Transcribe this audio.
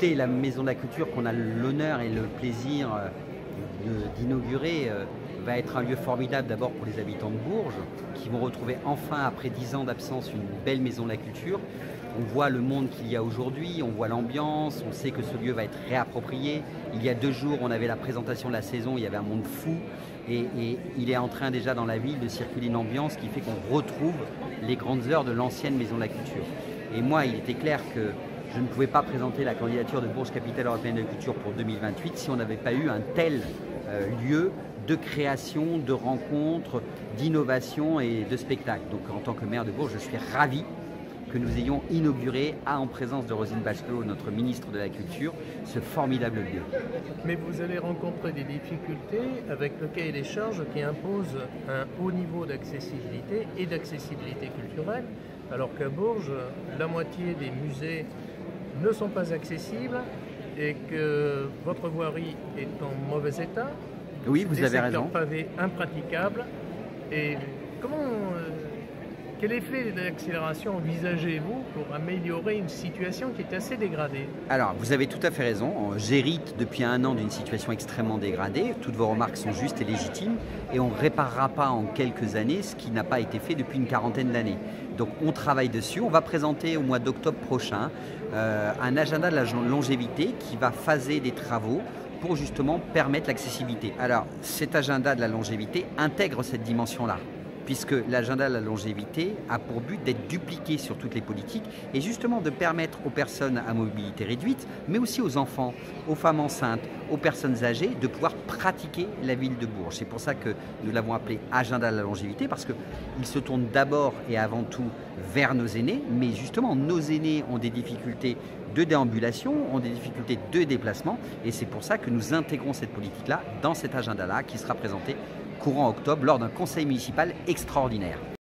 Écoutez, la Maison de la Culture qu'on a l'honneur et le plaisir d'inaugurer va être un lieu formidable d'abord pour les habitants de Bourges qui vont retrouver enfin, après 10 ans d'absence, une belle Maison de la Culture. On voit le monde qu'il y a aujourd'hui, on voit l'ambiance, on sait que ce lieu va être réapproprié. Il y a 2 jours, on avait la présentation de la saison, il y avait un monde fou et il est en train déjà dans la ville de circuler une ambiance qui fait qu'on retrouve les grandes heures de l'ancienne Maison de la Culture. Et moi, il était clair que je ne pouvais pas présenter la candidature de Bourges Capitale Européenne de la Culture pour 2028 si on n'avait pas eu un tel lieu de création, de rencontres, d'innovation et de spectacles. Donc en tant que maire de Bourges, je suis ravi que nous ayons inauguré, en présence de Roselyne Bachelot, notre ministre de la Culture, ce formidable lieu. Mais vous allez rencontrer des difficultés avec le cahier des charges qui impose un haut niveau d'accessibilité et d'accessibilité culturelle, alors qu'à Bourges, la moitié des musées ne sont pas accessibles et que votre voirie est en mauvais état. Oui, vous avez raison. Des secteurs pavés impraticables. Et quel effet d'accélération envisagez-vous pour améliorer une situation qui est assez dégradée? Alors, vous avez tout à fait raison. J'hérite depuis 1 an d'une situation extrêmement dégradée. Toutes vos remarques sont justes et légitimes. Et on ne réparera pas en quelques années ce qui n'a pas été fait depuis une quarantaine d'années. Donc, on travaille dessus. On va présenter au mois d'octobre prochain un agenda de la longévité qui va phaser des travaux pour justement permettre l'accessibilité. Alors, cet agenda de la longévité intègre cette dimension-là, puisque l'agenda de la longévité a pour but d'être dupliqué sur toutes les politiques et justement de permettre aux personnes à mobilité réduite, mais aussi aux enfants, aux femmes enceintes, aux personnes âgées, de pouvoir pratiquer la ville de Bourges. C'est pour ça que nous l'avons appelé agenda de la longévité, parce qu'il se tourne d'abord et avant tout vers nos aînés, mais justement nos aînés ont des difficultés de déambulation, ont des difficultés de déplacement, et c'est pour ça que nous intégrons cette politique-là dans cet agenda-là qui sera présenté courant octobre lors d'un conseil municipal extraordinaire.